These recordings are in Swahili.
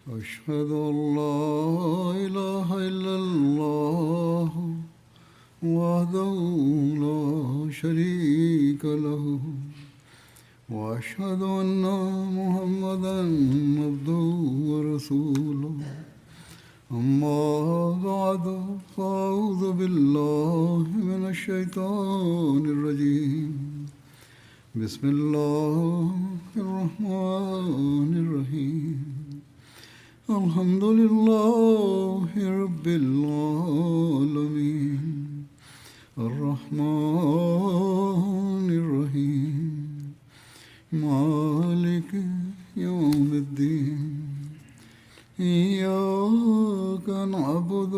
أشهد أن لا إله إلا الله وحده لا شريك له وأشهد أن محمدا عبده ورسوله أما بعد فأعوذ بالله من الشيطان الرجيم بسم الله الرحمن الرحيم الحمد لله رب العالمين الرحمن الرحيم مالك يوم الدين إياك نعبد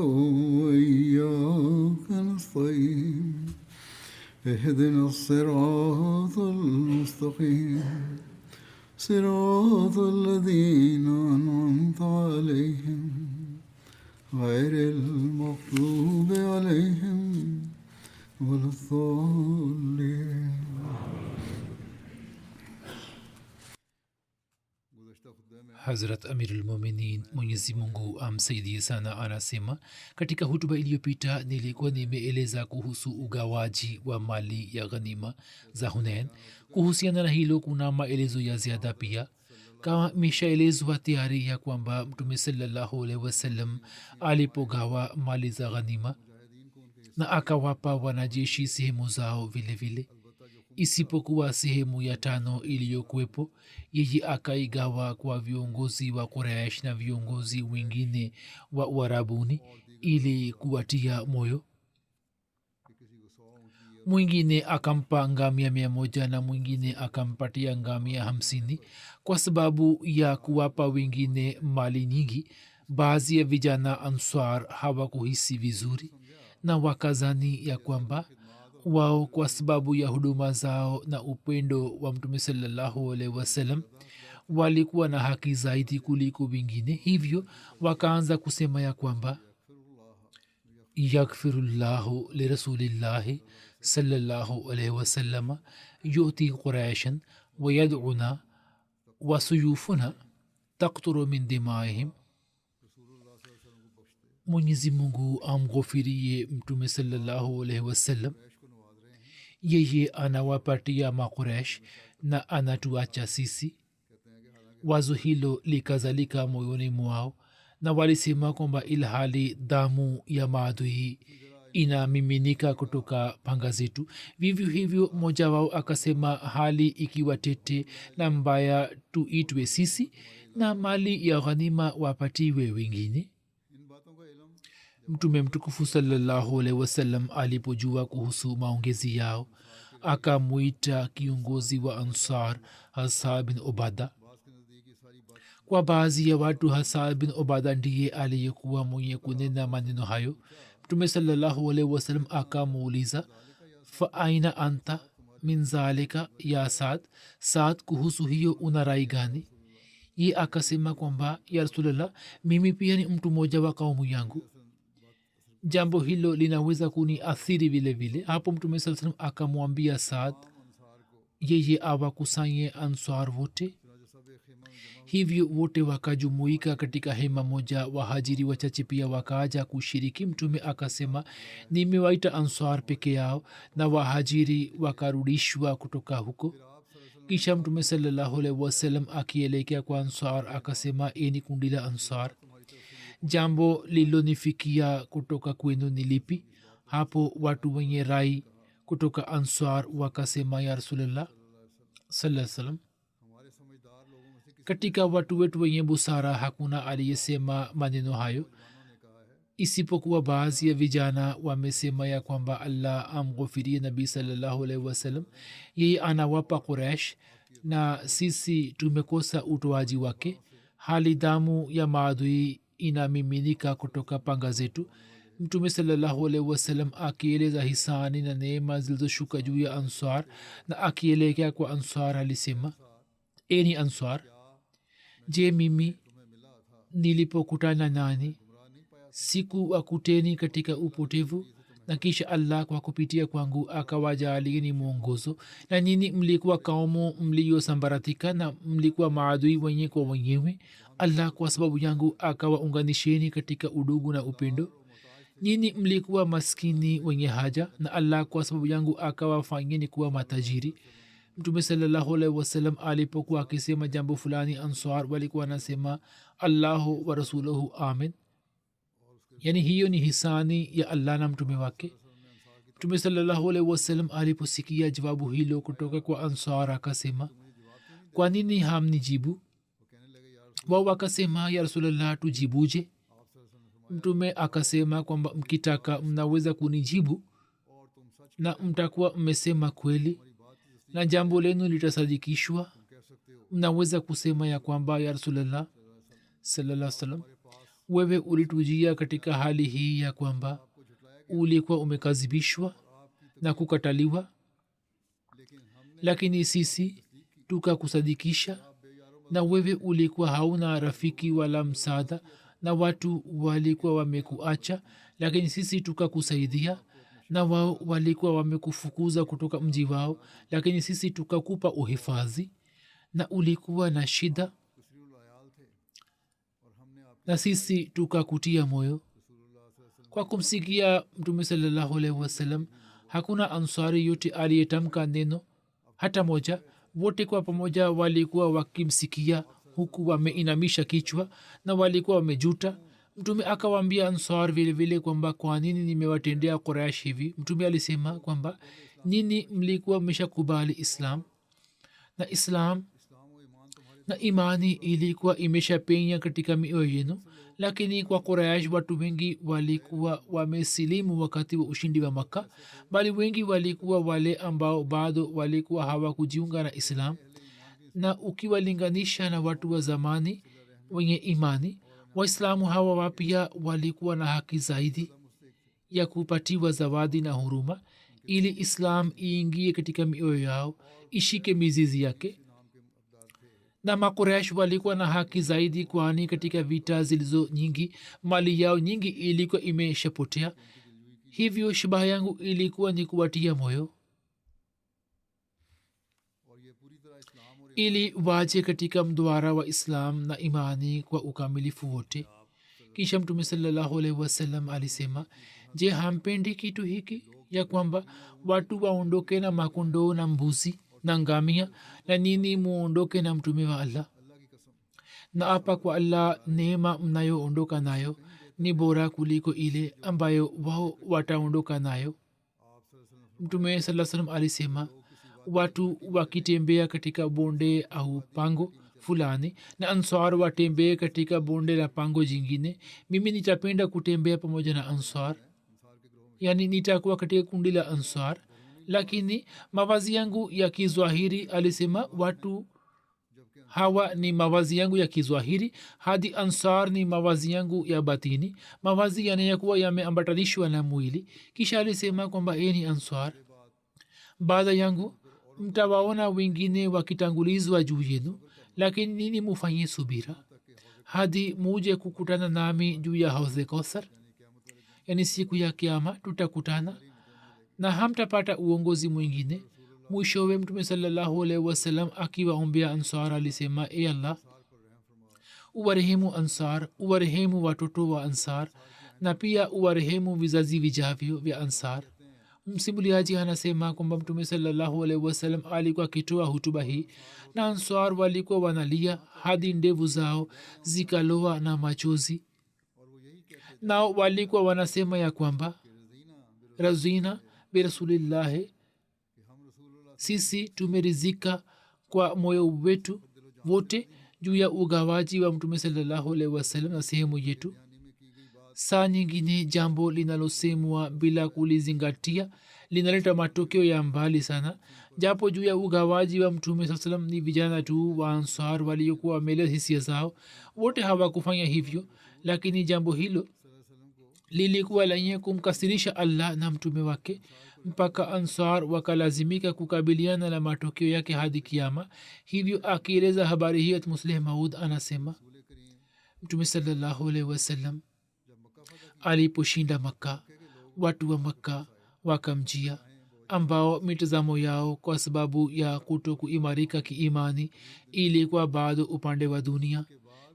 وإياك نستعين اهدنا الصراط المستقيم صراط الذين أنعمت عليهم غير المغضوب عليهم ولا الضالين. Hazrat Amirul Mominin Mwenyezi Mungu amsaidie sana anasema, katika hutuba iliyopita nilikuwa nimeeleza kuhusu ugawaji wa mali ya ghanima za Hunain. Kuhusiana na hilo kuna maelezo ya ziada pia. Kama imeshaelezwa tayari ya kwamba Mtume sallallahu alaihi wasallam alipogawa mali za ghanima na akawapa wanajeshi sehemu zao vile vile, isipokuwa sehemu ya 5 iliyokuwepo, yeye akaigawa kwa viongozi wa Quraysh na viongozi wengine wa Uarabuni ili kuwatia moyo. Mwingine akampa ngamia 100 na mwingine akampatia ngamia 50. Kwa sababu ya kuwapa wengine mali nyingi, baadhi ya vijana Ansar hawakuhisi vizuri na wakazani ya kwamba wao kwa sababu ya huduma zao na upendo wa Mtume sallallahu alaihi wasallam walikuwa na haki zaidi kuliko wengine. Hivyo wakaanza kusema ya kwamba yaghfirullahu lirasulillahi sallallahu alaihi wasallam yuti quraishan wa yad'una wa suyufuna taqturu min dimaihim. Mwenyezi Mungu amghofirie Mtume sallallahu alaihi wasallam, yeye anawapatia makuresh na anatuacha sisi. Wazo hilo likazalika moyoni mwao na walisema kwamba ilhali damu ya maadui inamiminika kutoka panga zetu, vivyo hivyo mmoja wao akasema, hali ikiwa tete na mbaya, tuitwe sisi na mali ya ghanima wapatiwe wengine. Mtume mtukufu sallallahu alaihi wasallam alipojua kuhusu maongezi yao, akamwita kiongozi wa Ansar Hassan bin Ubada. Kwa baadhi ya watu Hassan bin Ubada ndiye aliyekuwa mwenye kunena maneno hayo. Mtume sallallahu alaihi wasallam akamuuliza, fa aina anta min zalika ya Saad? Saad, kuhusu hiyo una rai gani? Ye akasema kwamba, ya Rasulullah, mimi pia ni mtu mmoja wa kaumu yangu, jambo hilo linaweza kuniathiri vile vile. Hapo Mtume sallallahu alaihi wasallam akamwambia Saad yeye awakusanye Ansar wote. Hivyo wote wakajumuika katika hema moja. Wahajiri wachache pia wakaja kushiriki. Mtume akasema, nimewaita Ansar peke yao, na wahajiri wakarudishwa kutoka huko. Kisha Mtume sallallahu alaihi wasallam akielekea kwa Ansar akasema, eni kundi la Ansar, jambo lilonifikia kutoka kwenu ni lipi? Hapo watu wenye rai kutoka Ansar wakasema, ya Rasulullah sallallahu alaihi wasallam, katika watu wetu wenye busara hakuna aliyesema maneno hayo isipokuwa baadhi ya vijana wamesema ya kwamba Allah amghofirie Nabii sallallahu alaihi wasallam, yeye anawapa Quraysh na sisi tumekosa utoaji wake, hali damu ya maadui inamiminika kutoka panga zetu. Mtume sallallahu alaihi wasallam akieleza hisani na neema zilizoshuka juu ya Ansar na akielekea kwa Ansar alisema, eni Ansar, je, mimi nilipokutana nani siku wakuteni katika upotevu na kisha allah kwa kupitia kwangu akawajalieni mwongozo na nyini mlikuwa kaumu mliyosambaratika na mlikuwa maadui wenye kwa wenyewe allah kwa sababu yangu akawaunganisheni katika udugu na upendo nyini mlikuwa maskini wenye haja na allah kwa sababu yangu akawafanyeni kuwa matajiri mtume salallahu alaihi wasallam alipokuwa akisema jambo fulani answar walikuwa anasema allahu wa rasuluhu amin yani hiyo ni hisani ya allah na mtume wake mtume salallahu alaihi wasallam aliposikia jawabu hilo kutoka kwa answar akasema kwa nini hamnijibu wao wakasema ya rasulllah tujibuje mtume akasema kwamba mkitaka mnaweza kunijibu na mtakuwa mmesema kweli na jambo lenu litasadikishwa mnaweza kusema ya kwamba ya rasulllah salaa salam wewe ulitujia katika hali hii ya kwamba ulikuwa umekazibishwa na kukataliwa lakini sisi tukakusadikisha na wewe ulikuwa hauna rafiki wala msaada na watu walikuwa wamekuacha lakini sisi tukakusaidia na wao walikuwa wamekufukuza kutoka mji wao lakini sisi tukakupa uhifadhi na ulikuwa na shida na sisi tukakutia moyo kwa kumsikia mtume salallahu alaihi wasallam hakuna ansari yote aliyetamka neno hata moja wote kwa pamoja walikuwa wakimsikia huku wameinamisha kichwa na walikuwa wamejuta mtume akawaambia ansar vile vile kwamba kwa nini nimewatendea quraish hivi mtume alisema kwamba nini mlikuwa mmeshakubali islam na imani ilikuwa imeshapenya katika mioyo yenu lakini kwa quraish watu wengi walikuwa wamesilimu wakati wa ushindi wa makka bali wengi walikuwa wale ambao bado walikuwa hawakujiunga na islam na ukiwalinganisha na watu wa zamani wenye imani waislamu hawa wapya walikuwa na haki zaidi ya kupatiwa zawadi na huruma ili islam iingie katika mioyo yao ishike mizizi yake na makuresh walikuwa na haki zaidi kwani katika vita zilizo nyingi mali yao nyingi ilikuwa imeshapotea hivyo shabaha yangu ilikuwa ni kuwatia moyo ili waje katika mduara wa islam na imani kwa ukamilifu wote kisha mtume salallahu alaihi wasallam alisema je hampendi kitu hiki ya kwamba watu waondoke na makondoo na mbuzi na ngamia na nini muondoke na mtume wa allah na apa kwa allah neema mnayoondoka nayo ni bora kuliko ile ambayo wao wataondoka nayo mtume saa salam alisema watu wakitembea katika bonde au pango fulani na ansar watembee katika bonde la pango jingine mimi nitapenda kutembea pamoja na ansar yani nitakuwa katika kundi la ansar lakini mavazi yangu ya kizwahiri alisema watu hawa ni mavazi yangu ya kizwahiri hadi ansar ni mavazi yangu ya batini mavazi yanayokuwa yameambatanishwa na mwili kisha alisema kwamba ni ansar baada yangu mtawaona wengine wakitangulizwa juu yenu lakini nini mufanye subira hadi muje kukutana nami juu ya hauze kausar yani siku ya kiama tutakutana na hamtapata uongozi mwingine mwishowe mtume salallahu alaihi wasallam akiwaombea ansar alisema e allah uwarehemu ansar uwarehemu watoto wa ansar na pia uwarehemu vizazi vijavyo vya ansar msimuliaji anasema kwamba mtume salallahu alaihi wasallam alikuwa akitoa hutuba hii na ansar walikuwa wanalia hadi ndevu zao zikaloa na machozi nao walikuwa wanasema ya kwamba razina birasulillahi sisi tumerizika kwa moyo wetu wote juu ya ugawaji wa mtume salallahu alaihi wasallam na sehemu yetu saa nyingine jambo linalosemwa bila kulizingatia linaleta matokeo ya mbali sana japo juu ya ugawaji wa mtume saa salam ni vijana tu wa ansar waliokuwa wamelea hisia zao wote hawakufanya hivyo lakini jambo hilo lilikuwa lenye kumkasirisha allah na mtume wake mpaka ansar wakalazimika kukabiliana na matokeo yake hadi kiama hivyo akieleza habari hii musleh maud anasema mtume salallahu alaihi wasallam aliposhinda makka watu wa makka wakamjia ambao mitazamo yao kwa sababu ya kuto kuimarika kiimani ilikuwa bado upande wa dunia.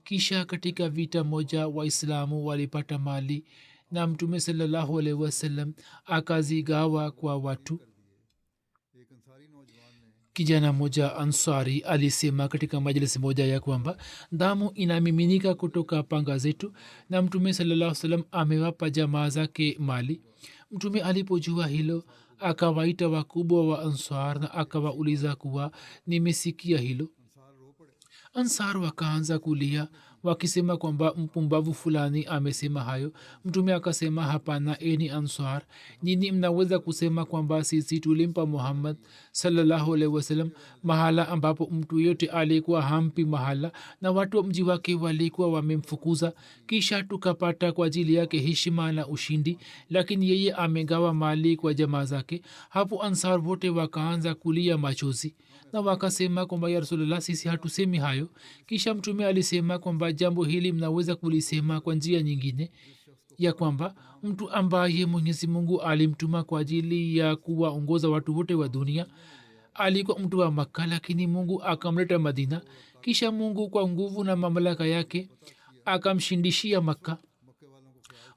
kisha katika vita moja waislamu walipata mali na mtume salallahu alaihi wasallam akazigawa kwa watu. kijana moja ansari alisema katika majlisi moja ya kwamba damu inamiminika kutoka panga zetu na mtume salallahu salam amewapa jamaa zake mali. mtume alipojua hilo akawaita wakubwa wa ansar na akawauliza kuwa nimesikia hilo. ansar wakaanza kulia wakisema kwamba mpumbavu fulani amesema hayo. mtume akasema hapana, eni ansar, nyini mnaweza kusema kwamba sisi tulimpa muhammad sallallahu alaihi wasallam mahala ambapo mtu yote alikuwa hampi mahala na watu wa mji wake walikuwa wamemfukuza, kisha tukapata kwa ajili yake heshima na ushindi, lakini yeye amegawa mali kwa jamaa zake. hapo ansar wote wakaanza kulia machozi na wakasema kwamba ya rasulullah, sisi hatusemi hayo. kisha mtume alisema kwamba jambo hili mnaweza kulisema kwa njia nyingine, ya kwamba mtu ambaye mwenyezi mungu alimtuma kwa ajili ya kuwaongoza watu wote wa dunia alikuwa mtu wa makka, lakini mungu akamleta madina, kisha mungu kwa nguvu na mamlaka yake akamshindishia makka.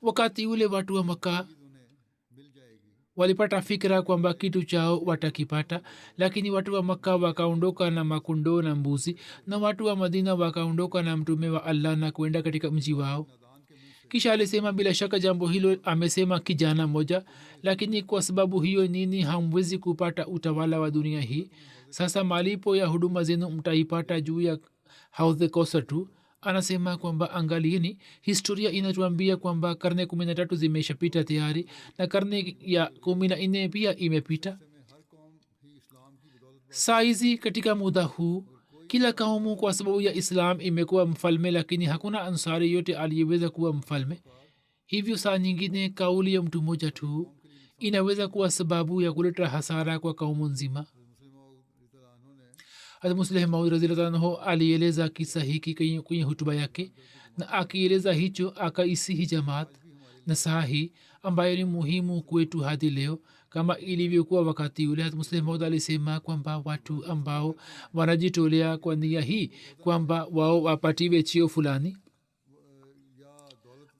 wakati ule watu wa makka walipata fikira kwamba kitu chao watakipata, lakini watu wa makka wakaondoka na makondoo na mbuzi na watu wa madina wakaondoka na mtume wa allah na kwenda katika mji wao. kisha alisema bila shaka jambo hilo amesema kijana moja, lakini kwa sababu hiyo nini hamwezi kupata utawala wa dunia hii. sasa malipo ya huduma zenu mtaipata juu ya haudh kauthar tu. anasema kwamba angalieni, historia inatuambia kwamba karne 13 zimeshapita tayari na karne ya 14 pia imepita. saizi katika muda huu kila kaumu kwa sababu ya islam imekuwa mfalme, lakini hakuna ansari yote aliyeweza kuwa mfalme. hivyo saa nyingine kauli ya mtu mmoja tu inaweza kuwa sababu ya kuleta hasara kwa kaumu nzima. hata musleh maud radhiyallahu anhu alieleza kisa hiki kwenye hutuba yake, na akieleza hicho akaisihi jamaat na sahi ambayo ni muhimu kwetu hadi leo kama ilivyokuwa wakati ule. hata musleh maud alisema kwamba watu ambao wanajitolea kwa nia hii kwamba wao wapatiwe cheo fulani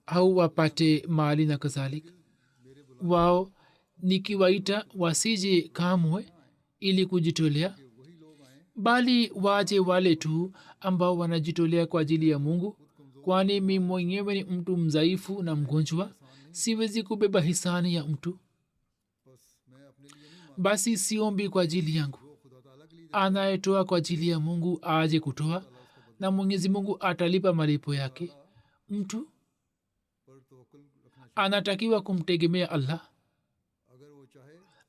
au wapate mali na kadhalika, wao nikiwaita wasije kamwe ili kujitolea, bali waje wale tu ambao wanajitolea kwa ajili ya mungu, kwani mi mwenyewe ni mtu mzaifu na mgonjwa, siwezi kubeba hisani ya mtu. basi siombi kwa ajili yangu, anayetoa kwa ajili ya mungu aje kutoa na mwenyezi mungu atalipa malipo yake. mtu anatakiwa kumtegemea allah,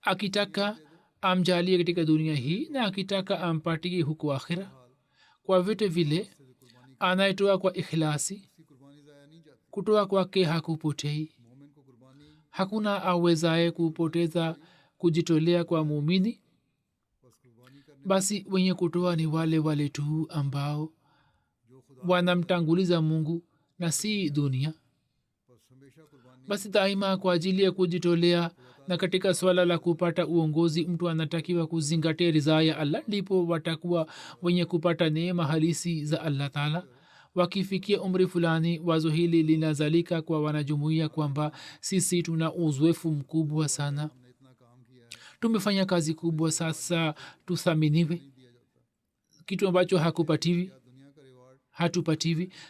akitaka amjalie katika dunia hii na akitaka ampatie huku akhira. kwa vyote vile anayetoa kwa ikhlasi, kutoa kwake hakupotei. hakuna awezaye kupoteza kujitolea kwa muumini. basi wenye kutoa ni wale wale tu ambao wanamtanguliza mungu na si dunia. basi daima kwa ajili ya kujitolea na katika swala la kupata uongozi mtu anatakiwa kuzingatia ridhaa ya allah, ndipo watakuwa wenye kupata neema halisi za allah taala. wakifikia umri fulani, wazo hili linazalika kwa wanajumuia kwamba sisi tuna uzoefu mkubwa sana, tumefanya kazi kubwa, sasa tuthaminiwe, kitu ambacho hatupatiwi.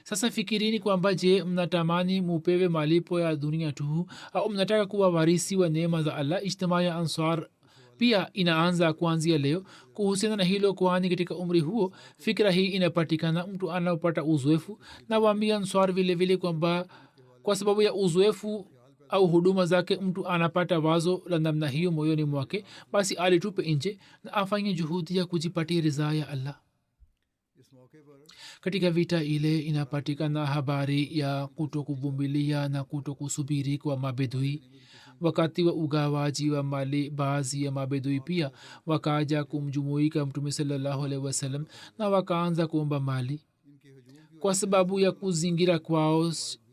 sasa fikirini kwamba je, mnatamani mupewe malipo ya dunia tu au mnataka kuwa warisi wa neema za allah? ijtimaa ya ansar pia inaanza kuanzia leo kuhusiana na hilo, kwani katika umri huo fikira hii inapatikana. mtu anaopata uzoefu na waambia ansar vile vile kwamba kwa sababu ya uzoefu au huduma zake mtu anapata wazo la namna hiyo moyoni mwake, basi alitupe nje na afanye juhudi ya kujipatia ridhaa ya allah. katika vita ile inapatikana habari ya kutokuvumilia na kutokusubiri kwa mabedui. wakati wa ugawaji wa mali, baadhi ya mabedui pia wakaja kumjumuika mtume sallallahu alaihi wasallam na wakaanza kuomba mali. kwa sababu ya kuzingira kwao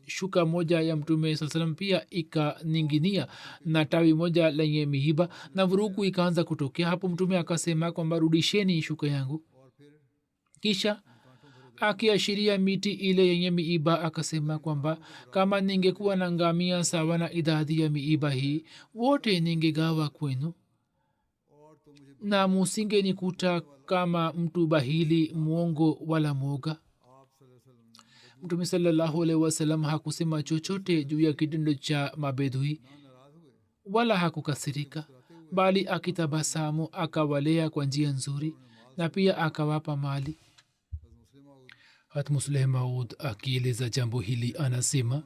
shuka moja ya mtume saa salam pia ikaninginia na tawi moja lenye mihiba na vurugu ikaanza kutokea. Hapo mtume akasema kwamba rudisheni shuka yangu. Kisha akiashiria miti ile yenye miiba akasema kwamba kama ningekuwa na ngamia sawa na idadi ya miiba hii wote ningegawa kwenu na musinge nikuta kama mtu bahili mwongo wala mwoga. mtume sallallahu alaihi wasallam hakusema chochote juu ya kitendo cha mabedui wala hakukasirika, bali akitabasamu akawalea kwa njia nzuri na pia akawapa mali. Hatmusleh Maud akieleza jambo hili anasema,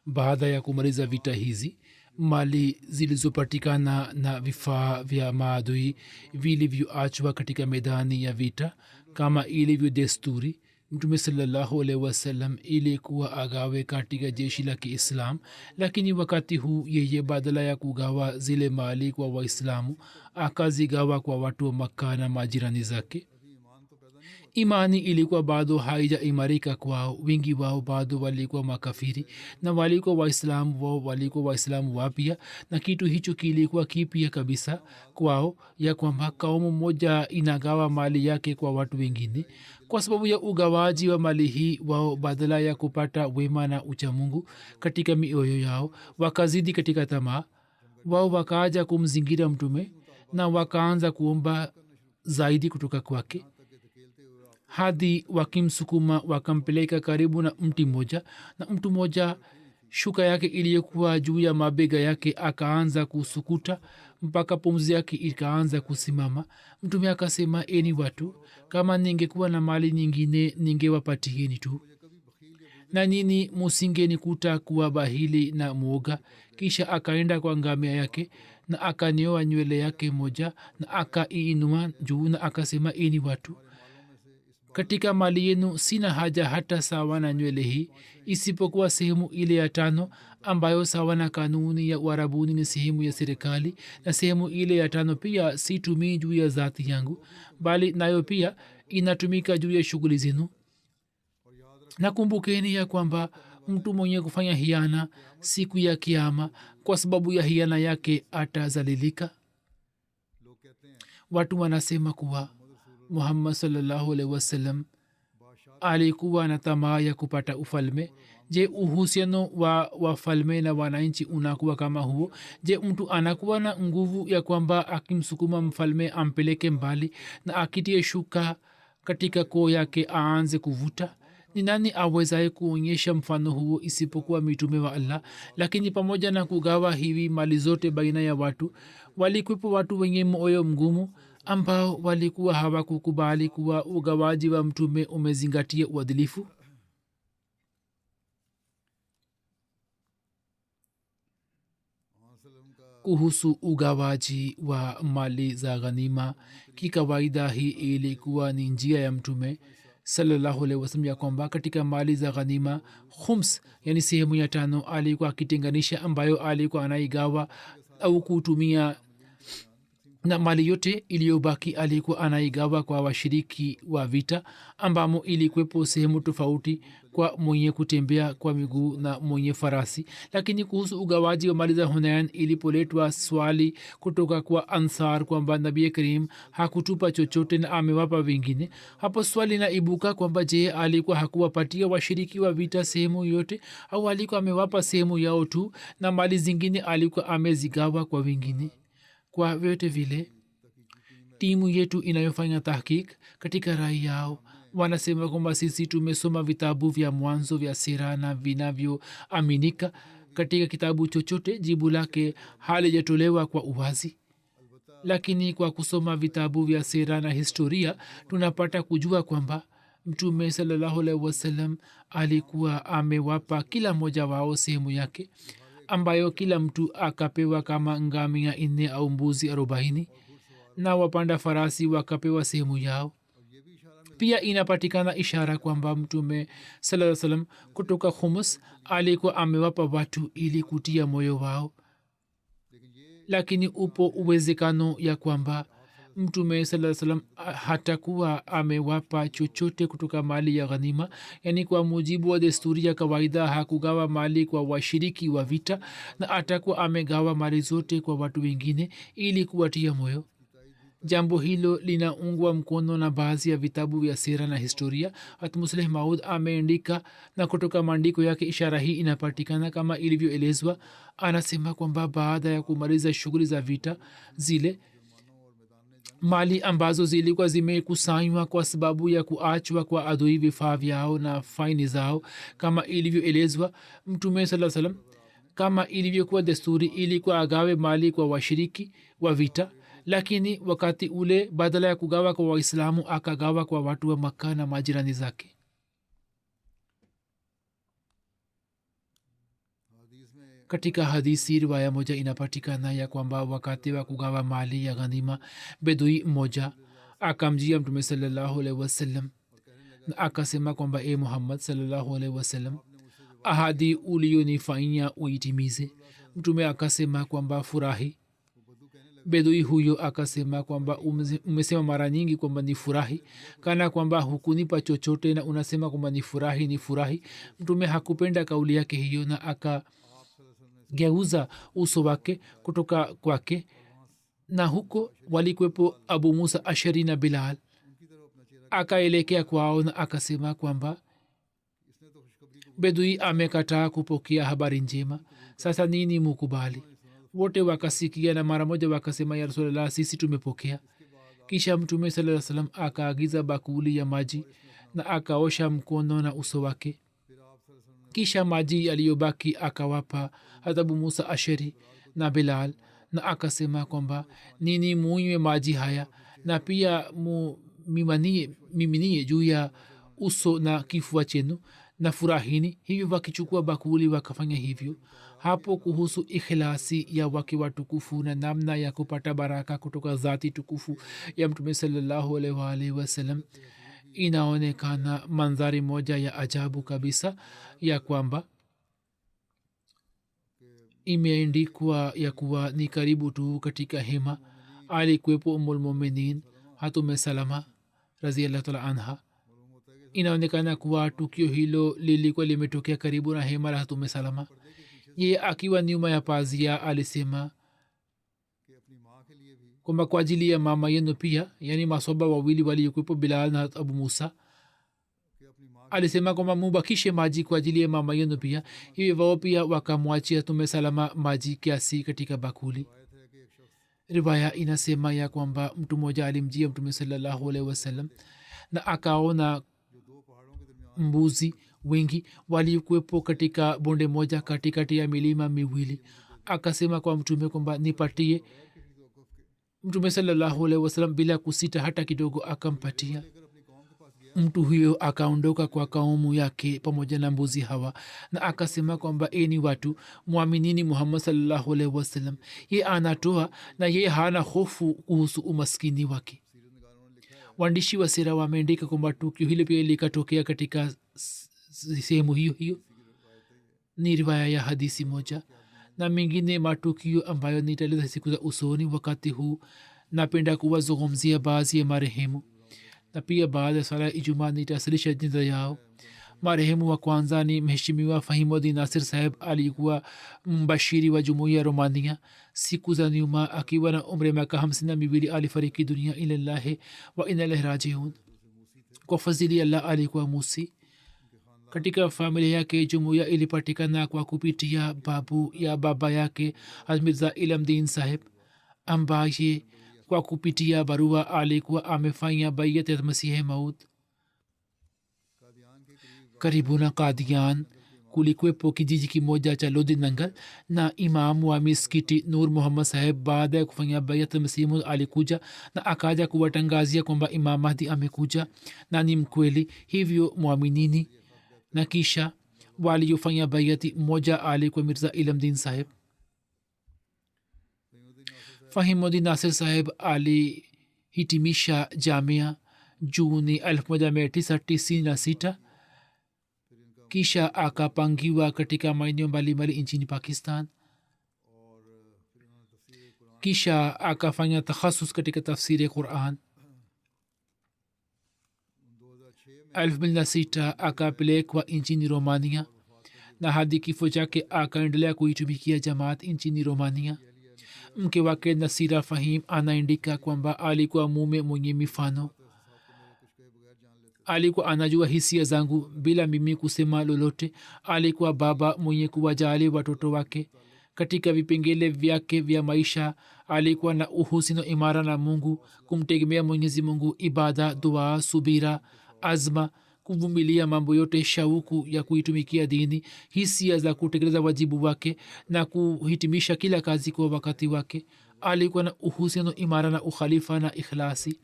baada ya kumaliza vita hizi mali zilizopatikana na vifaa vya maadui vilivyoachwa katika medani ya vita kama ilivyo desturi, mtume sallallahu alaihi wasallam ilikuwa agawe katika jeshi la Kiislam, lakini wakati huu yeye badala ya kugawa zile mali kwa Waislamu akazigawa kwa watu wa Makka na majirani zake. Imani ilikuwa bado haijaimarika kwao, wingi wao bado walikuwa makafiri na walikuwa Waislamu, wao walikuwa Waislamu wapya, na kitu hicho kilikuwa kipya kabisa kwao, ya kwamba kaumu moja inagawa mali yake kwa watu wengine. Kwa sababu ya ugawaji wa mali hii, wao badala ya kupata wema na uchamungu katika mioyo yao wakazidi katika tamaa. Wao wakaja kumzingira mtume na wakaanza kuomba zaidi kutoka kwake, hadi wakimsukuma wakampeleka karibu na mti mmoja, na mtu mmoja shuka yake iliyokuwa juu ya mabega yake akaanza kusukuta mpaka pumzi yake ikaanza kusimama. Mtume akasema, eni watu, kama ningekuwa na mali nyingine ningewapatieni tu, na nini musingenikuta kuwa bahili na mwoga. Kisha akaenda kwa ngamia yake na akanyoa nywele yake moja na akaiinua juu na akasema, eni watu, katika mali yenu sina haja hata sawa na nywele hii, isipokuwa sehemu ile ya 5 ambayo sawa na kanuni ya Uarabuni ni sehemu ya serikali, na sehemu ile ya 5 pia situmii juu ya zati yangu, bali nayo pia inatumika juu ya shughuli zenu. Nakumbukeni ya kwamba mtu mwenye kufanya hiana siku ya Kiyama kwa sababu ya hiana yake atazalilika. Watu wanasema kuwa Muhammad sallallahu alaihi wasallam alikuwa na tamaa ya kupata ufalme. Je, uhusiano wa wafalme na wananchi unakuwa kama huo? Je, mtu anakuwa na nguvu ya kwamba akimsukuma mfalme ampeleke mbali na akitie shuka katika koo yake aanze kuvuta? Ni nani awezaye kuonyesha mfano huo isipokuwa mitume wa Allah? Lakini pamoja na kugawa hivi mali zote baina ya watu, walikuwepo watu wenye moyo mgumu ambao walikuwa hawakukubali kuwa ugawaji wa mtume umezingatia uadilifu. Kuhusu ugawaji wa mali za ghanima, kikawaida hii ilikuwa ni njia ya mtume sallallahu alaihi wasallam ya kwamba katika mali za ghanima khums, yani sehemu ya 5 alikuwa akitenganisha, ambayo alikuwa anaigawa au kutumia, na mali yote iliyobaki alikuwa anaigawa kwa washiriki wa vita, ambamo ilikuwepo sehemu tofauti kwa mwenye kutembea kwa miguu na mwenye farasi. Lakini kuhusu ugawaji wa mali za Hunain, ilipoletwa swali kutoka kwa Ansar kwamba Nabii Karim hakutupa chochote na amewapa wengine, hapo swali naibuka kwamba je, alikuwa hakuwapatia washiriki wa vita sehemu yote, au alikuwa amewapa sehemu yao tu na mali zingine alikuwa amezigawa kwa wengine? Kwa vyote vile, timu yetu inayofanya tahkik katika rai yao wanasema kwamba sisi tumesoma vitabu vya mwanzo vya sira na vinavyoaminika. Katika kitabu chochote jibu lake halijatolewa kwa uwazi, lakini kwa kusoma vitabu vya sira na historia tunapata kujua kwamba mtume sallallahu alaihi wasallam alikuwa amewapa kila mmoja wao sehemu yake, ambayo kila mtu akapewa kama ngamia 4 au mbuzi 40, na wapanda farasi wakapewa sehemu yao. Pia inapatikana ishara kwamba mtume sallallahu alaihi wasallam kutoka khumus alikuwa amewapa watu ili kutia moyo wao, lakini upo uwezekano ya kwamba mtume saa salam hatakuwa amewapa chochote kutoka mali ya ghanima, yaani kwa mujibu wa desturi ya kawaida hakugawa mali kwa washiriki wa vita, na atakuwa amegawa mali zote kwa watu wengine ili kuwatia moyo. jambo hilo linaungwa mkono na baadhi ya vitabu vya sera na historia. hatmusleh maud ameandika, na kutoka maandiko yake ishara hii inapatikana kama ilivyoelezwa. anasema kwamba baada ya kumaliza shughuli za vita zile, mali ambazo zilikuwa zimekusanywa kwa sababu ya kuachwa kwa adui vifaa vyao na faini zao, kama ilivyoelezwa, mtume saa salam kama ilivyokuwa desturi ilikuwa agawe mali kwa washiriki wa vita, lakini wakati ule badala ya kugawa kwa waislamu akagawa kwa watu wa makka na majirani zake. katika hadisi riwaya moja inapatikana ya kwamba wakati wa kugawa mali ya ghanima, bedui mmoja akamjia mtume sallallahu alaihi wasallam na akasema kwamba e muhammad sallallahu alaihi wasallam, ahadi uliyonifanyia uitimize. mtume akasema kwamba furahi. bedui huyo akasema kwamba umesema mara nyingi kwamba ni furahi, kana kwamba hukunipa chochote na unasema kwamba ni furahi, ni furahi. mtume hakupenda kauli yake hiyo na akageuza uso wake kutoka kwake, na huko walikwepo abu musa ashari na bilal. akaelekea kwao na akasema kwamba bedui amekataa kupokea habari njema, sasa nini mukubali? wote wakasikia na mara moja wakasema, ya rasulallah, sisi tumepokea. kisha mtume saa salam akaagiza bakuli ya maji na akaosha mkono na uso wake, kisha maji yaliyobaki akawapa hatabu musa ashari na bilal, na akasema kwamba nini munywe maji haya na pia miminie juu ya uso na kifua chenu na furahini. hivyo wakichukua bakuli wakafanya hivyo. hapo kuhusu ikhlasi ya wake watukufu na namna ya kupata baraka kutoka zati tukufu ya mtume sallallahu alaihi wasallam, inaonekana mandhari moja ya ajabu kabisa, ya kwamba imeandikwa ya kuwa ni karibu tu katika hema alikuwepo umulmuminin hatume salama raziallahu taala anha. inaonekana kuwa tukio hilo lilikuwa limetokea karibu na hema la hatume salama. ye akiwa nyuma ya pazia alisema kwamba kwa ajili ya mama yenu pia, yani masoba wawili waliokuwepo bilal na abu musa, alisema kwamba mubakishe maji kwa ajili ya mama yenu pia. hivyo wao pia wakamwachia tume salama maji kiasi katika bakuli. riwaya inasema ya kwamba mtu mmoja alimjia mtume sallallahu alaihi wasallam na akaona mbuzi wengi walikuwepo katika bonde moja katikati ya milima miwili. akasema kwa mtume kwamba nipatie. mtume sallallahu alaihi wasallam bila kusita hata kidogo akampatia. mtu huyo akaondoka kwa kaumu yake pamoja na mbuzi hawa na akasema kwamba eni watu, mwaminini muhammad sallallahu alaihi wasallam, ye anatoa na ye hana hofu kuhusu umaskini wake. waandishi wa sera wameandika kwamba tukio hilo pia likatokea katika sehemu hiyo hiyo. ni riwaya ya hadisi moja na mengine matukio ambayo nitaeleza siku za usoni. wakati huu napenda kuwazungumzia baadhi ya marehemu na pia baada ya sala ya ijumaa nitawasilisha jina yao. marehemu wa kwanza ni mheshimiwa fahimudin nasir saheb, alikuwa mbashiri wa jumuiya ya romania. siku za nyuma akiwa na umri miaka 52 alifariki dunia. ilallahi wa inna ilaihi rajiun. kwa fadhili Allah alikuwa musi. katika familia yake jumuiya ilipatikana kwa kupitia babu ya baba yake Mirza Ilamdin saheb, ambaye kwa kupitia barua alikuwa amefanya bayat ya masihi maud. karibu na Qadian kulikuwepo kijiji kimoja cha Lodi Nangal, na imamu wa miskiti Nur Muhammad saheb baada ya kufanya bayat masihi maud alikuja na akaja kuwatangazia kwamba Imam Mahdi amekuja na ni mkweli, hivyo mwaminini. na kisha waliofanya bayati mmoja alikuwa Mirza Ilamdin saheb. Fahimudin Nasir saheb alihitimisha jamia Juni 1996. kisha akapangiwa katika maeneo mbalimbali nchini Pakistan. kisha akafanya takhasus katika tafsiri ya quran. 2006 akapelekwa nchini romania na hadi kifo chake akaendelea kuitumikia jamaat nchini romania. mke wake nasira fahim anaandika kwamba alikuwa mume mwenye mifano. alikuwa anajua hisia zangu bila mimi kusema lolote. alikuwa baba mwenye kuwajali watoto wake. katika vipengele vyake vya maisha alikuwa na uhusiano imara na mungu, kumtegemea mwenyezi mungu, ibada, dua, subira, azma, kuvumilia mambo yote, shauku ya kuitumikia dini, hisia za kutekeleza wajibu wake na kuhitimisha kila kazi kwa wakati wake. alikuwa na uhusiano imara na ukhalifa na ikhlasi.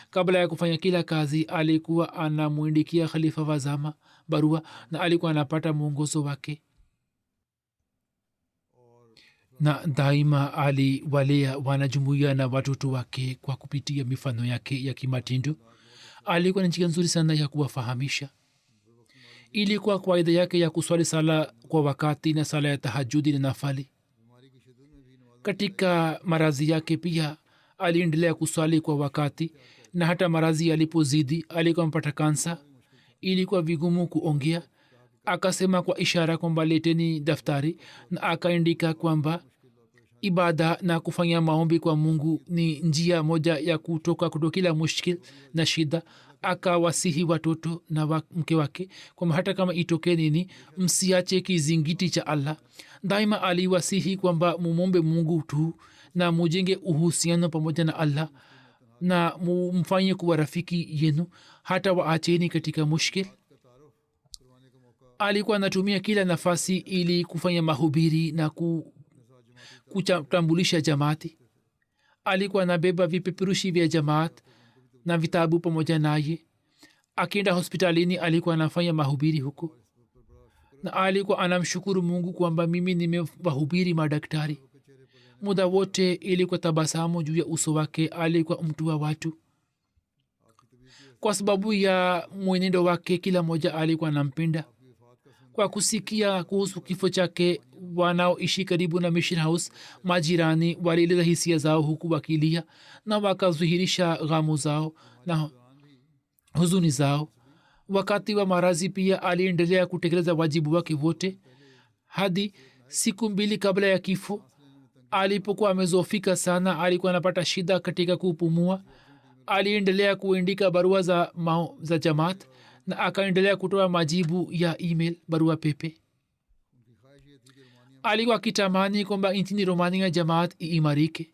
kabla ya kufanya kila kazi alikuwa anamwindikia khalifa wa zama barua na alikuwa anapata mwongozo wake, na daima aliwalea wanajumuia na watoto wake kwa kupitia mifano yake ya kimatindo. alikuwa na njia nzuri sana ya kuwafahamisha. ilikuwa kawaida yake ya kuswali sala kwa wakati na sala ya tahajudi na nafali. katika marazi yake pia aliendelea kuswali kwa wakati, na hata marazi yalipozidi, alikuwa mpata kansa, ilikuwa vigumu kuongea. akasema kwa ishara kwamba leteni daftari, na akaandika kwamba ibada na kufanya maombi kwa mungu ni njia moja ya kutoka kila mushkil na shida. akawasihi watoto na mke wake kwamba hata kama itokee nini, msiache kizingiti cha allah. daima aliwasihi kwamba mumombe mungu tu na mujenge uhusiano pamoja na allah na mfanye kuwa rafiki yenu, hata waacheni katika mushkil. alikuwa anatumia kila nafasi ili kufanya mahubiri na kutambulisha jamaati. alikuwa anabeba vipeperushi vya jamaat na vitabu pamoja naye. akienda hospitalini alikuwa anafanya mahubiri huko, na alikuwa anamshukuru mungu kwamba mimi nimewahubiri madaktari. muda wote ilikuwa tabasamu juu ya uso wake. alikuwa mtu wa watu. kwa sababu ya mwenendo wake kila mmoja alikuwa anampenda. kwa kusikia kuhusu kifo chake, wanaoishi karibu na mission house, majirani walieleza hisia zao huku wakilia na wakazuhirisha ghamu zao na huzuni zao. wakati wa marazi pia aliendelea kutekeleza wajibu wake wote hadi siku 2 kabla ya kifo. alipokuwa amezofika sana, alikuwa anapata shida katika kupumua. aliendelea kuandika barua za jamaat na akaendelea kutoa majibu ya email, barua pepe. alikuwa akitamani kwamba nchini romania jamaat iimarike,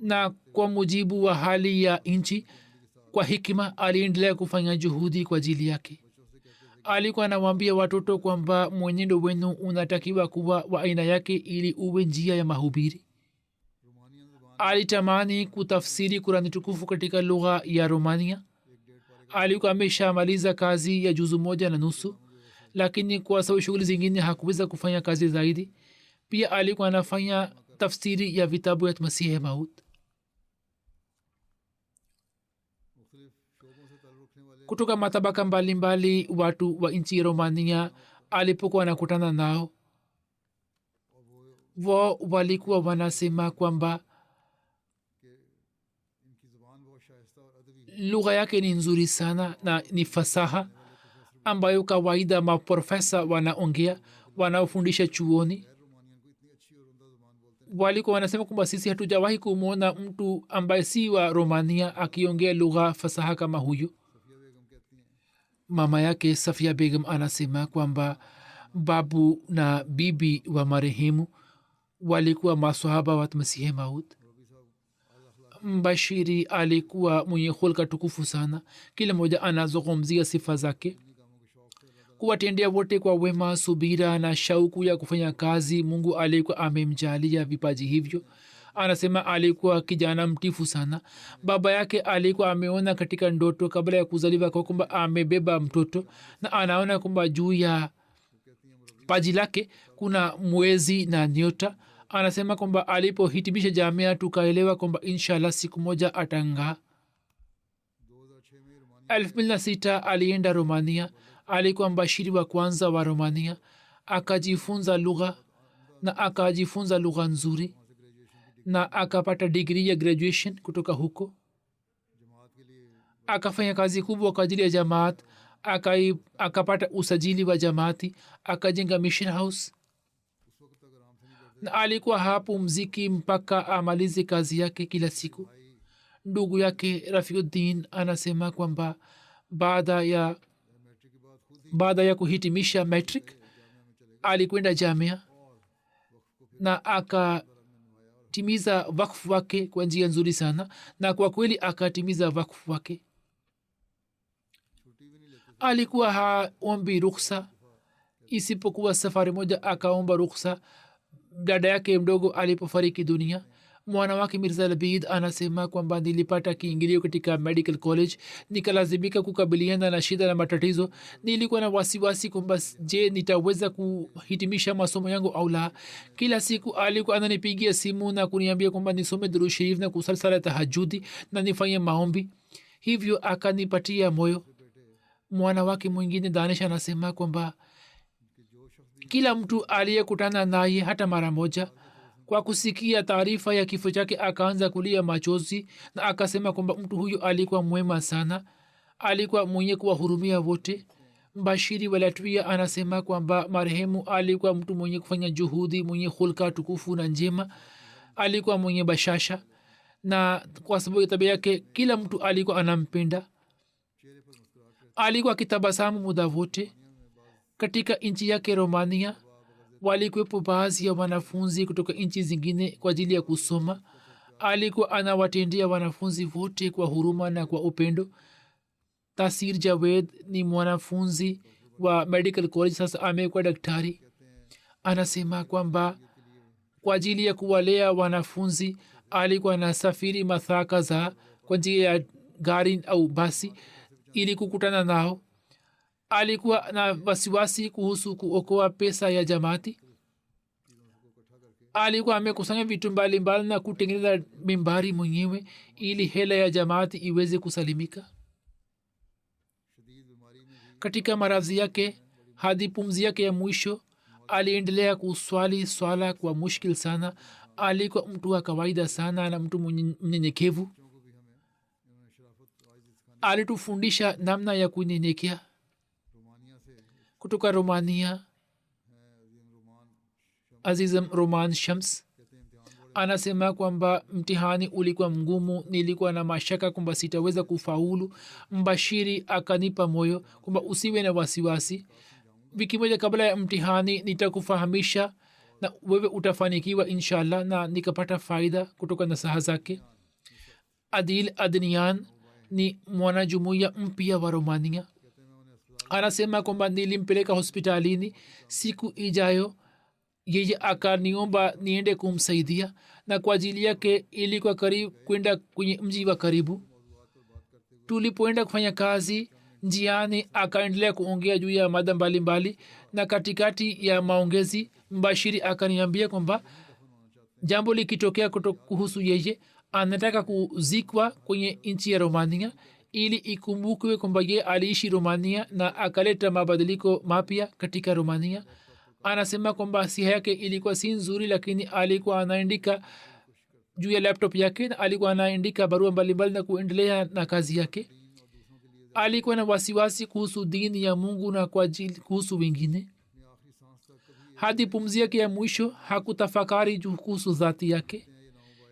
na kwa mujibu wa hali ya nchi, kwa hikima aliendelea kufanya juhudi kwa ajili yake. alikuwa anawaambia watoto kwamba mwenendo wenu unatakiwa kuwa wa aina yake ili uwe njia ya mahubiri. alitamani kutafsiri kurani tukufu katika lugha ya romania. alikuwa ameshamaliza kazi ya juzu 1.5, lakini kwa sababu shughuli zingine hakuweza kufanya kazi zaidi. pia alikuwa anafanya tafsiri ya vitabu ya masihi maud. kutoka matabaka mbalimbali watu wa nchi ya romania alipokuwa anakutana nao, wao walikuwa wanasema kwamba lugha yake ni nzuri sana na ni fasaha ambayo kawaida maprofesa wanaongea wanaofundisha chuoni. walikuwa wanasema kwamba sisi hatujawahi kumwona mtu ambaye si wa romania akiongea lugha fasaha kama huyo. mama yake Safia Begum anasema kwamba babu na bibi wa marehemu walikuwa maswahaba wa Masihi Maud. Mbashiri alikuwa mwenye hulka tukufu sana. kila mmoja anazungumzia sifa zake, kuwatendea wote kwa wema, subira na shauku ya kufanya kazi. mungu alikuwa amemjalia vipaji hivyo. anasema alikuwa kijana mtifu sana. baba yake alikuwa ameona katika ndoto kabla ya kuzaliwa kwa kwamba amebeba mtoto, na anaona kwamba juu ya paji lake kuna mwezi na nyota. anasema kwamba alipohitimisha jamia tukaelewa kwamba inshallah siku moja atang'aa. 2006 alienda romania. alikuwa mbashiri wa kwanza wa romania. akajifunza lugha na akajifunza lugha nzuri, na akapata digrii ya graduation kutoka huko. Akafanya kazi kubwa kwa ajili ya jamaat, akapata usajili wa jamaati, akajenga mission house, na alikuwa hapumziki mpaka amalize kazi yake kila siku. Ndugu yake Rafiuddin anasema kwamba baada ya kuhitimisha metric alikwenda jamia na akatimiza wakfu wake kwa njia nzuri sana, na kwa kweli akatimiza wakfu wake. Alikuwa haombi rukhsa isipokuwa safari moja akaomba rukhsa dada yake mdogo alipofariki dunia. Mwana wake Mirza Labid anasema kwamba nilipata kiingilio katika medical college, nikalazimika kukabiliana na shida na matatizo. Nilikuwa na wasiwasi kwamba je, nitaweza kuhitimisha masomo yangu au la. Kila siku alikuwa ananipigia simu na kuniambia kwamba nisome Durud Sharif na kusali sala tahajjudi na nifanye maombi, hivyo akanipatia moyo. Mwana wake mwingine Danish anasema kwamba kila mtu aliyekutana naye hata mara moja, kwa kusikia taarifa ya kifo chake akaanza kulia machozi, na akasema kwamba mtu huyu alikuwa mwema sana, alikuwa mwenye kuwahurumia wote. Mbashiri wa Latvia anasema kwamba marehemu alikuwa mtu mwenye kufanya juhudi, mwenye hulka tukufu na njema, alikuwa mwenye bashasha, na kwa sababu ya tabia yake kila mtu alikuwa anampenda. Alikuwa akitabasamu muda wote. Katika nchi yake Romania walikuwepo baadhi ya wanafunzi kutoka nchi zingine kwa ajili ya kusoma. Alikuwa anawatendea wanafunzi wote kwa huruma na kwa upendo. Tasir Javed ni mwanafunzi wa medical college, sasa amekuwa daktari. Anasema kwamba kwa ajili ya kuwalea wanafunzi alikuwa anasafiri masaa kadhaa kwa njia ya gari au basi ili kukutana nao. Alikuwa na wasiwasi kuhusu kuokoa pesa ya jamaati. Alikuwa amekusanya vitu mbalimbali na kutengeneza mimbari mwenyewe ili hela ya jamaati iweze kusalimika. Katika maradhi yake hadi pumzi yake ya mwisho aliendelea kuswali swala kwa mushkil sana. Alikuwa mtu wa kawaida sana na mtu mnyenyekevu. Alitufundisha namna ya kunyenyekea. Kutoka Romania, Azizam Roman Shams anasema kwamba mtihani ulikuwa mgumu, nilikuwa na mashaka kwamba sitaweza kufaulu. Mbashiri akanipa moyo kwamba usiwe na wasiwasi, wiki moja kabla ya mtihani nitakufahamisha na wewe utafanikiwa inshallah, na nikapata faida kutoka nasaha zake. Adil Adnian ni mwanajumuiya mpya wa Romania. Anasema kwamba nilimpeleka hospitalini. Siku ijayo yeye akaniomba niende kumsaidia, na kwa ajili yake ilikuwa karibu kwenda kwenye mji wa karibu. Tulipoenda kufanya kazi, njiani akaendelea kuongea juu ya mada mbalimbali, na katikati ya maongezi mbashiri akaniambia kwamba jambo likitokea kuhusu yeye anataka kuzikwa kwenye nchi ya Romania ili ikumbukwe kwamba ye aliishi Romania na akaleta mabadiliko mapya katika Romania. Anasema kwamba siha yake ilikuwa si nzuri, lakini alikuwa anaandika juu ya laptop yake na alikuwa anaandika barua mbalimbali na kuendelea na kazi yake. Alikuwa na wasiwasi kuhusu dini ya Mungu na kwa ajili kuhusu wengine. Hadi pumzi yake ya mwisho hakutafakari juu kuhusu dhati yake.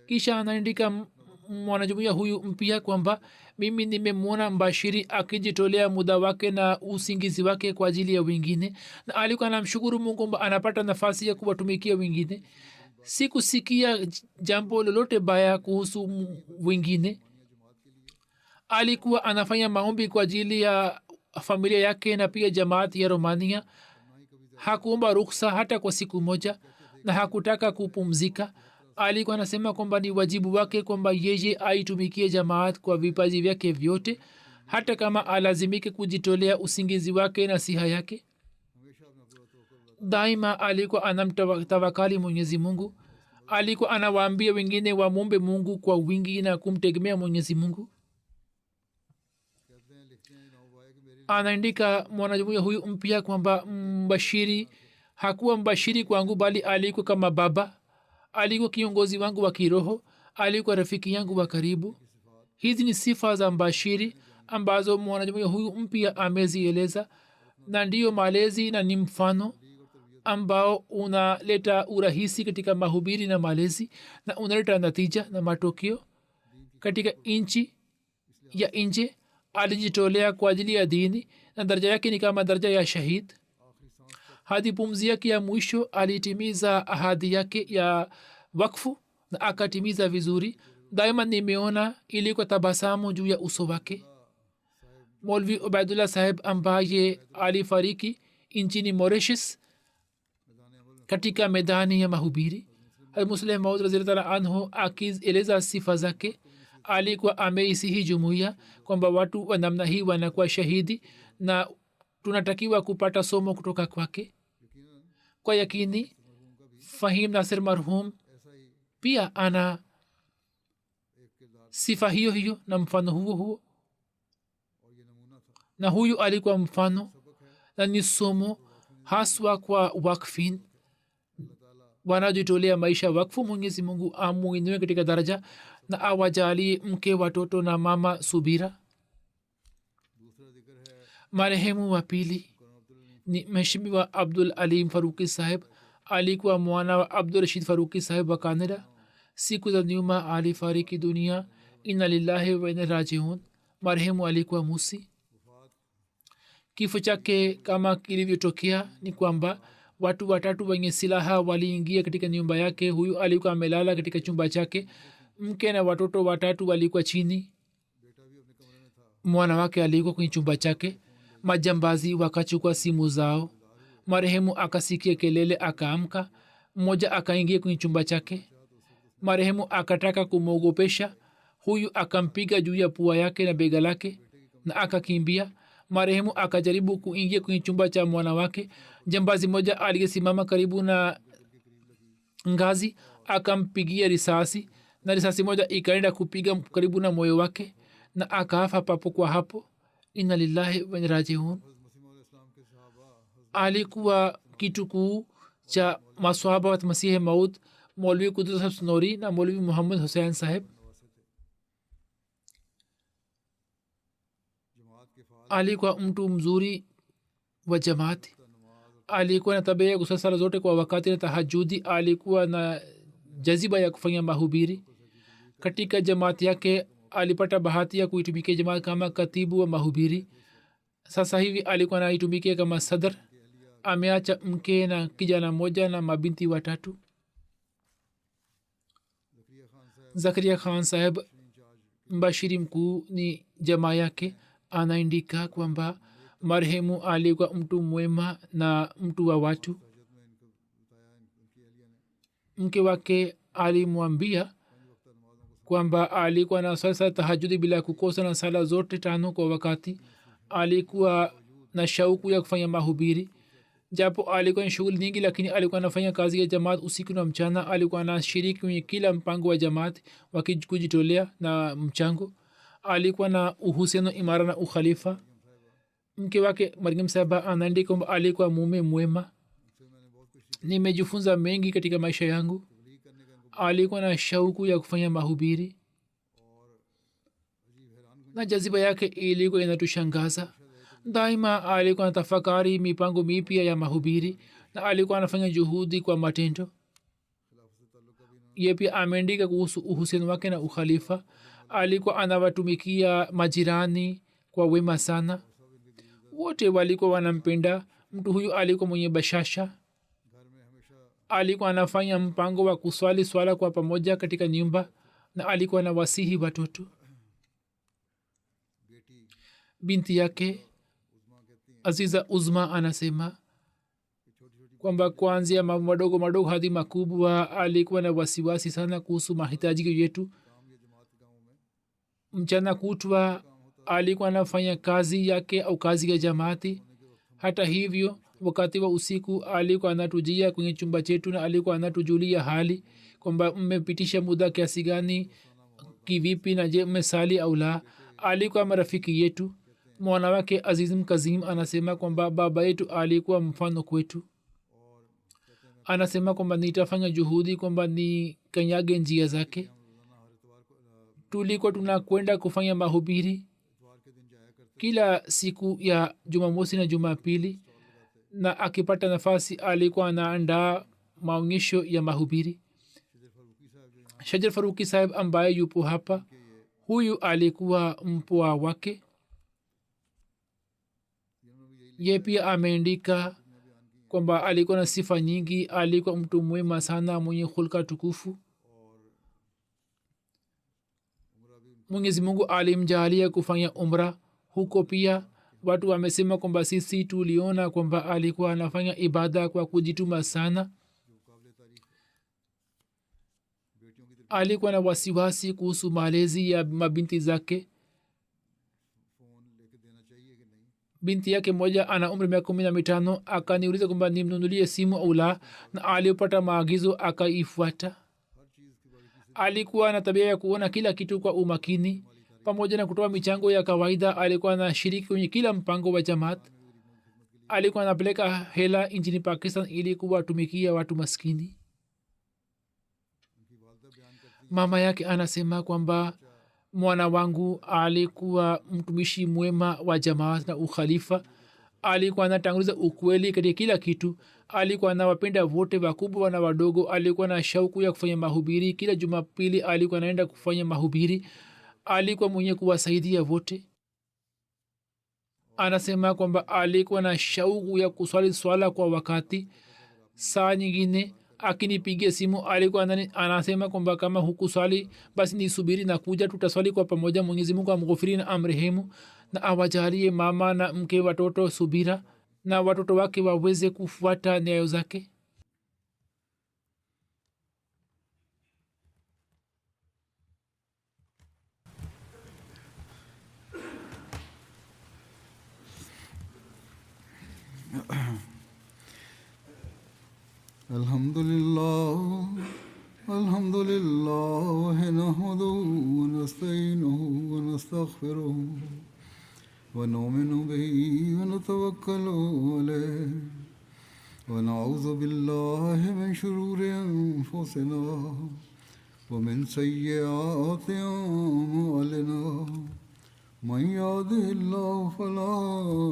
Kisha anaandika mwanajumuiya huyu mpya kwamba mimi nimemwona Mbashiri akijitolea muda wake na usingizi wake kwa ajili ya wengine, na alikuwa anamshukuru Mungu kwamba anapata nafasi ya kuwatumikia wengine. Sikusikia jambo lolote baya kuhusu wengine. Alikuwa anafanya maombi kwa ajili ya familia yake na pia jamaati ya Romania. Hakuomba ruhusa hata kwa siku moja na hakutaka kupumzika. Alikuwa anasema kwamba ni wajibu wake kwamba yeye aitumikie jamaat kwa vipaji vyake vyote, hata kama alazimike kujitolea usingizi wake na siha yake. Daima alikuwa anamtawakali Mwenyezi Mungu. Alikuwa anawaambia wengine wamwombe Mungu kwa wingi na kumtegemea Mwenyezi Mungu. Anaandika mwanajumuiya huyu mpya kwamba mbashiri hakuwa mbashiri kwangu, bali alikuwa kama baba. alikuwa kiongozi wangu wa kiroho, alikuwa rafiki yangu wa karibu. hizi ni sifa za mbashiri ambazo mwanajumuiya huyu mpya amezieleza, na ndiyo malezi na ni mfano ambao unaleta urahisi katika mahubiri na malezi, na unaleta natija na matokeo katika nchi ya nje. Alijitolea kwa ajili ya dini na daraja yake ni kama daraja ya shahid. hadi pumzi yake ya mwisho alitimiza ahadi yake ya wakfu na akatimiza vizuri. daima nimeona ilikuwa tabasamu juu ya uso wake. Molvi Ubaidullah saheb ambaye alifariki nchini Mauritius katika medani ya mahubiri, Musleh Maud radhiyallahu anhu akieleza sifa zake, alikuwa ameisihi jumuiya kwamba watu wa namna hii wanakuwa shahidi na tunatakiwa kupata somo kutoka kwake. kwa yakini Fahim Nasir marhum pia ana sifa hiyo hiyo na mfano huo huo, na huyu alikuwa mfano na ni somo haswa kwa wakfin wanajitolea maisha wakfu. Mwenyezi Mungu amuinue katika daraja na awajalie mke, watoto na mama subira. marehemu wa pili ni mheshimiwa Abdul Alim Faruqi saheb. alikuwa mwana wa Abdul Rashid Faruqi saheb wa Canada. siku za nyuma alifariki dunia. inna lillahi wa inna rajiun. marehemu alikuwa musi. kifo chake kama kilivyotokea ni kwamba watu watatu wenye silaha waliingia katika nyumba yake. huyu alikuwa amelala katika chumba chake, mke na watoto watatu walikuwa chini, mwana wake alikuwa kwenye chumba chake. majambazi wakachukua simu zao. marehemu akasikia kelele, akaamka. mmoja akaingia kwenye chumba chake. marehemu akataka kumwogopesha, huyu akampiga juu ya pua yake na bega lake na akakimbia. marehemu akajaribu kuingia kwenye chumba cha mwana wake. jambazi moja aliyesimama karibu na ngazi akampigia risasi, na risasi moja ikaenda kupiga karibu na moyo wake na akafa papo kwa hapo. inna lillahi wa inna rajiun. alikuwa kitukuu cha maswahaba wa Masihi Maud, Maulvi Qudus Saheb Snori na Maulvi Muhammad Hussain saheb. alikuwa mtu mzuri wa jamaati. alikuwa na tabia ya kusali sala zote kwa wakati na tahajudi. alikuwa na jaziba ya kufanya mahubiri katika jamaati yake. alipata bahati ya kuitumikia jamaat kama katibu wa mahubiri. sasa hivi alikuwa naitumikia kama sadr. ameacha mke na kijana moja na mabinti watatu. Zakaria Khan saheb mbashiri mkuu ni jamaa yake, anaandika kwamba marehemu alikuwa mtu mwema na mtu wa watu. mke wake alimwambia kwamba alikuwa na sala tahajudi bila kukosa na sala zote 5 kwa wakati. alikuwa na shauku ya kufanya mahubiri, japo alikuwa na shughuli nyingi, lakini alikuwa anafanya kazi ya jamaat usiku na mchana. alikuwa anashiriki kwenye kila mpango wa jamaat wakijitolea na mchango. alikuwa na uhusiano imara na ukhalifa. mke wake Mariam Sahaba anaandika kwamba alikuwa mume mwema. nimejifunza mengi katika maisha yangu. alikuwa na shauku ya kufanya mahubiri na jaziba yake ilikuwa inatushangaza. daima alikuwa na tafakari mipango mipya ya mahubiri na alikuwa anafanya juhudi kwa matendo. ye pia ameandika kuhusu uhusiano wake na ukhalifa. alikuwa anawatumikia majirani kwa wema sana, wote walikuwa wanampenda. mtu huyu alikuwa mwenye bashasha. alikuwa anafanya mpango wa kuswali swala kwa pamoja katika nyumba na alikuwa na wasihi watoto. binti yake Aziza Uzma anasema kwamba kuanzia mambo madogo madogo hadi makubwa alikuwa na wasiwasi sana kuhusu mahitaji yetu. mchana kutwa alikuwa anafanya kazi yake au kazi ya jamaati. hata hivyo wakati wa usiku alikuwa anatujia kwenye chumba chetu na alikuwa anatujulia hali kwamba mmepitisha muda kiasi gani, kivipi, na je mmesali au la. alikuwa marafiki yetu. mwana wake Azizim Kazim anasema kwamba baba yetu alikuwa mfano kwetu. anasema kwamba nitafanya juhudi kwamba ni kanyage njia zake. Tulikuwa tunakwenda kufanya mahubiri kila siku ya jumamosi na jumapili, na akipata nafasi alikuwa anaandaa maonyesho ya mahubiri. shajar faruki saheb ambaye yupo hapa, huyu alikuwa mpwa wake. ye pia ameandika kwamba alikuwa na sifa nyingi, alikuwa mtu mwema sana mwenye hulka tukufu. mwenyezi mungu alimjalia kufanya umra huko. pia watu wamesema kwamba sisi tuliona kwamba alikuwa anafanya ibada kwa kujituma sana. alikuwa na wasiwasi kuhusu malezi ya mabinti zake. binti yake moja ana umri miaka 15, akaniuliza kwamba nimnunulie simu au la, na alipata maagizo akaifuata. alikuwa na tabia ya kuona kila kitu kwa umakini. pamoja na kutoa michango ya kawaida, alikuwa na shiriki kwenye kila mpango wa jamaat. alikuwa anapeleka hela nchini pakistan ili kuwatumikia watu maskini. mama yake anasema kwamba mwana wangu alikuwa mtumishi mwema wa jamaat na ukhalifa. alikuwa anatanguliza ukweli katika kila kitu. alikuwa anawapenda wote, wakubwa na wadogo. alikuwa na shauku ya kufanya mahubiri. kila jumapili alikuwa anaenda kufanya mahubiri. alikuwa mwenye kuwasaidia wote. anasema kwamba alikuwa na shauku ya kuswali swala kwa wakati. saa nyingine akinipigia simu alikuwa anasema kwamba kama hukuswali basi nisubiri na kuja, tutaswali kwa pamoja. mwenyezi mungu amghufiri na amrehemu na awajalie mama na mke watoto subira, na watoto wake waweze kufuata nyayo zake. Alhamdulillah, alhamdulillah, nahmaduhu wa nasta'inuhu wa nastaghfiruh wa nu'minu bihi wa natawakkalu alayhi wa na'udhu billahi min shururi anfusina wa min sayyiati a'malina. man yahdihillahu fala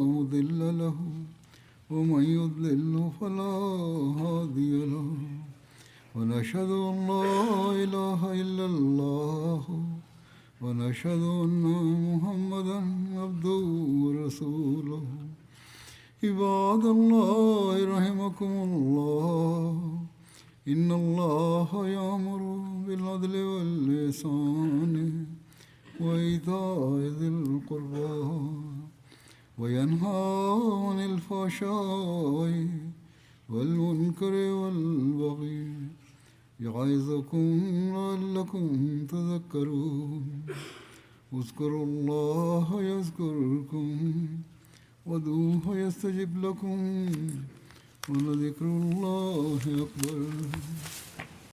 mudilla lahu ومن يضلل فلا هادي له ونشهد أن لا إله إلا الله ونشهد أن محمدا عبده ورسوله. عباد الله رحمكم الله، إن الله يأمر بالعدل والإحسان وإيتاء ذي القربى وينهى عن الفحشاء والمنكر والبغي يعظكم لعلكم تذكرون. اذكروا الله يذكركم وادعوه يستجب لكم ولذكر الله أكبر.